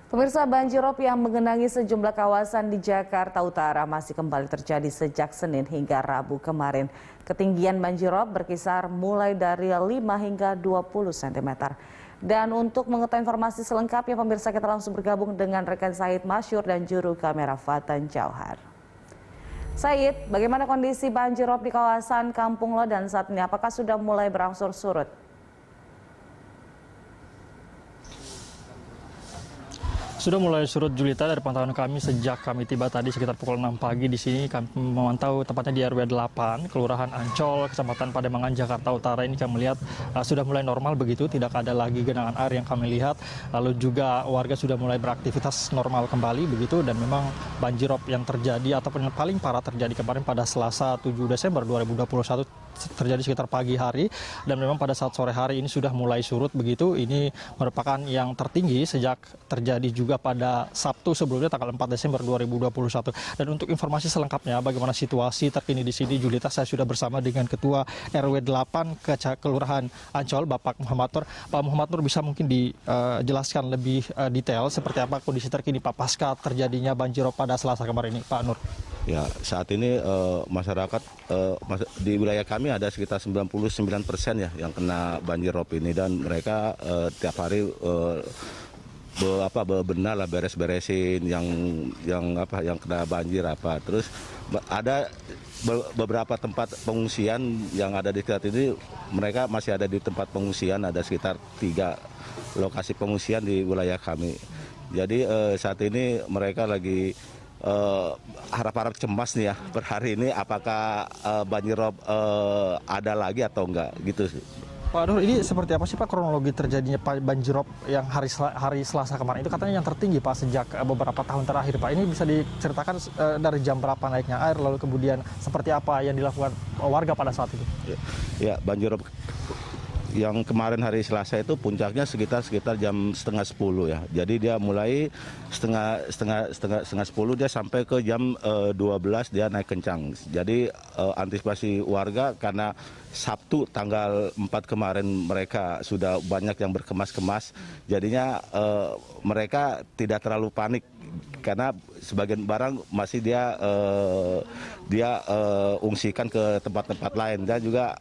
Pemirsa, banjirop yang menggenangi sejumlah kawasan di Jakarta Utara masih kembali terjadi sejak Senin hingga Rabu kemarin. Ketinggian banjirop berkisar mulai dari 5 hingga 20 cm. Dan untuk mengetahui informasi selengkapnya, pemirsa, kita langsung bergabung dengan rekan Said Masyur dan juru kamera Fatan Jauhar. Said, bagaimana kondisi banjirop di kawasan Kampung Lodan saat ini? Apakah sudah mulai berangsur surut? Sudah mulai surut, Julita. Dari pantauan kami sejak kami tiba tadi sekitar pukul 6 pagi di sini, kami memantau tepatnya di RW 8, Kelurahan Ancol, Kecamatan Pademangan, Jakarta Utara. Ini kami lihat sudah mulai normal begitu, tidak ada lagi genangan air yang kami lihat. Lalu juga warga sudah mulai beraktivitas normal kembali begitu, dan memang banjirop yang terjadi ataupun yang paling parah terjadi kemarin pada Selasa 7 Desember 2021 terjadi sekitar pagi hari, dan memang pada saat sore hari ini sudah mulai surut begitu. Ini merupakan yang tertinggi sejak terjadi juga pada Sabtu sebelumnya tanggal 4 Desember 2021. Dan untuk informasi selengkapnya bagaimana situasi terkini di sini, Julita, saya sudah bersama dengan Ketua RW 8 Kelurahan Ancol, Bapak Muhammad Nur. Pak Muhammad Nur, bisa mungkin dijelaskan lebih detail seperti apa kondisi terkini Pak pasca terjadinya banjirop pada Selasa kemarin ini, Pak Nur? Ya, saat ini masyarakat di wilayah kami ada sekitar 99% ya yang kena banjirop ini, dan mereka tiap hari bebenah lah, beres-beresin yang kena banjir apa. Terus ada beberapa tempat pengungsian yang ada di sekitar ini, mereka masih ada di tempat pengungsian, ada sekitar 3 lokasi pengungsian di wilayah kami. Jadi saat ini mereka lagi harap-harap cemas nih ya per hari ini, apakah banjirop ada lagi atau enggak gitu. Pak Nur, ini seperti apa sih Pak kronologi terjadinya banjirop yang hari Selasa kemarin? Itu katanya yang tertinggi Pak sejak beberapa tahun terakhir Pak. Ini bisa diceritakan dari jam berapa naiknya air, lalu kemudian seperti apa yang dilakukan warga pada saat itu? Ya, banjirop yang kemarin hari Selasa itu puncaknya sekitar jam setengah 10 ya. Jadi dia mulai setengah 10 dia sampai ke jam 12 dia naik kencang. Jadi antisipasi warga karena Sabtu tanggal 4 kemarin mereka sudah banyak yang berkemas-kemas. Jadinya mereka tidak terlalu panik karena sebagian barang masih dia ungsikan ke tempat-tempat lain, dan juga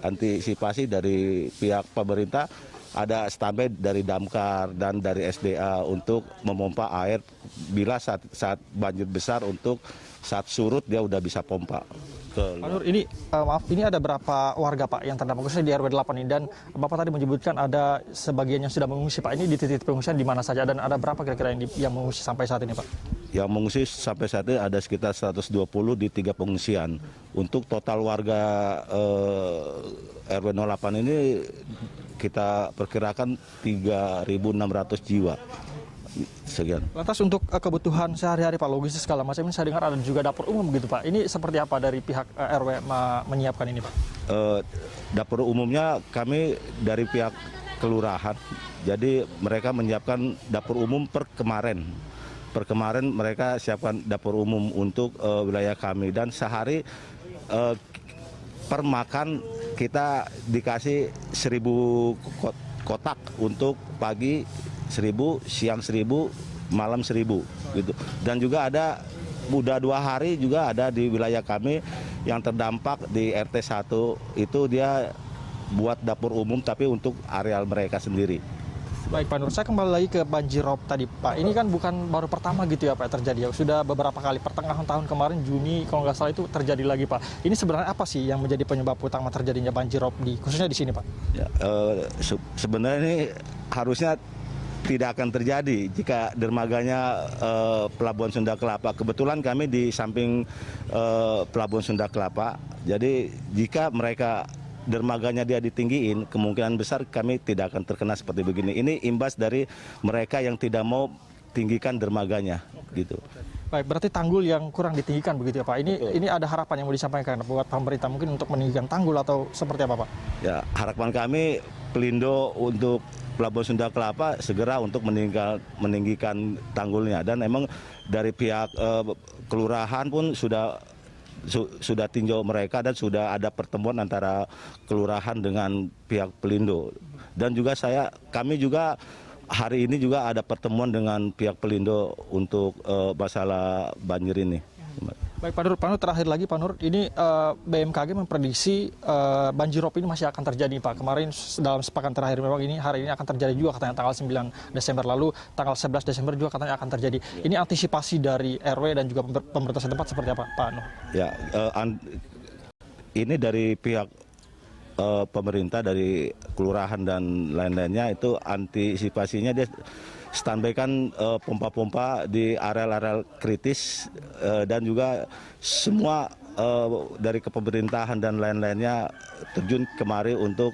antisipasi dari pihak pemerintah ada standby dari Damkar dan dari SDA untuk memompa air bila saat banjir besar, untuk saat surut dia udah bisa pompa. Pak Nur, ini maaf, ini ada berapa warga Pak yang terdampak khususnya di RW 8 ini, dan Bapak tadi menyebutkan ada sebagian yang sudah mengungsi Pak. Ini di titik pengungsian di mana saja, dan ada berapa kira-kira yang mengungsi sampai saat ini Pak? Yang mengungsi sampai saat ini ada sekitar 120 di 3 pengungsian. Untuk total warga RW 08 ini kita perkirakan 3.600 jiwa. Sekian. Lantas untuk kebutuhan sehari-hari Pak, logistik segala macam ini, saya dengar ada juga dapur umum gitu Pak. Ini seperti apa dari pihak RW menyiapkan ini Pak? Dapur umumnya kami dari pihak kelurahan. Jadi mereka menyiapkan dapur umum per kemarin mereka siapkan dapur umum untuk wilayah kami, dan sehari per makan kita dikasih 1.000 kotak, untuk pagi 1.000, siang 1.000, malam 1.000 gitu. Dan juga ada udah 2 hari juga ada di wilayah kami yang terdampak di RT 1 itu, dia buat dapur umum tapi untuk areal mereka sendiri. Baik Pak Nur, saya kembali lagi ke banjirop tadi Pak. Ini kan bukan baru pertama gitu ya Pak terjadi, ya sudah beberapa kali. Pertengahan tahun kemarin Juni kalau nggak salah itu terjadi lagi Pak. Ini sebenarnya apa sih yang menjadi penyebab utama terjadinya banjirop khususnya di sini Pak? Ya, sebenarnya ini harusnya tidak akan terjadi jika dermaganya Pelabuhan Sunda Kelapa. Kebetulan kami di samping Pelabuhan Sunda Kelapa. Jadi jika mereka dermaganya dia ditinggiin, kemungkinan besar kami tidak akan terkena seperti begini. Ini imbas dari mereka yang tidak mau tinggikan dermaganya, gitu. Baik, berarti tanggul yang kurang ditinggikan begitu ya Pak. Ini ada harapan yang mau disampaikan buat pemerintah mungkin untuk meninggikan tanggul atau seperti apa Pak? Ya, harapan kami Pelindo untuk Pelabuhan Sunda Kelapa segera untuk meninggikan tanggulnya, dan emang dari pihak kelurahan pun sudah tinjau mereka, dan sudah ada pertemuan antara kelurahan dengan pihak Pelindo. Dan juga kami juga hari ini juga ada pertemuan dengan pihak Pelindo untuk masalah banjir ini. Baik Pak Nur, terakhir lagi Pak Nur, ini BMKG memprediksi banjirop ini masih akan terjadi Pak. Kemarin dalam sepekan terakhir memang hari ini akan terjadi juga katanya tanggal 9 Desember lalu, tanggal 11 Desember juga katanya akan terjadi. Ini antisipasi dari RW dan juga pemerintah setempat seperti apa Pak Nur? Ya, ini dari pihak pemerintah, dari kelurahan dan lain-lainnya itu antisipasinya dia standby kan pompa-pompa di area-area kritis dan juga semua dari kepemerintahan dan lain-lainnya terjun kemari untuk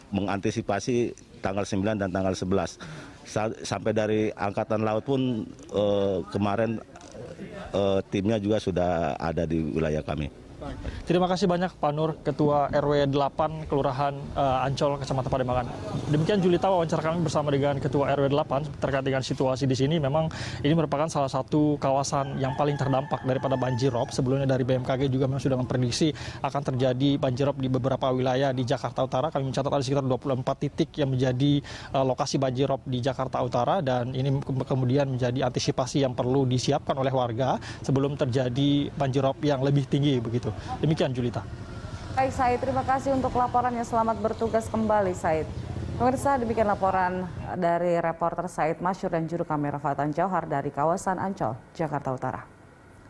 mengantisipasi tanggal 9 dan tanggal 11. Sampai dari Angkatan Laut pun kemarin timnya juga sudah ada di wilayah kami. Terima kasih banyak Pak Nur, Ketua RW 8 Kelurahan Ancol, Kecamatan Pademangan. Demikian Julita wawancara kami bersama dengan Ketua RW 8 terkait dengan situasi di sini. Memang ini merupakan salah satu kawasan yang paling terdampak daripada banjirop. Sebelumnya dari BMKG juga memang sudah memprediksi akan terjadi banjirop di beberapa wilayah di Jakarta Utara. Kami mencatat ada sekitar 24 titik yang menjadi lokasi banjirop di Jakarta Utara, dan ini kemudian menjadi antisipasi yang perlu disiapkan oleh warga sebelum terjadi banjirop yang lebih tinggi begitu. Demikian Julita. Baik Said, terima kasih untuk laporannya. Selamat bertugas kembali Said. Pemirsa, demikian laporan dari reporter Said Masyur dan juru kamera Fatan Jauhar dari kawasan Ancol, Jakarta Utara.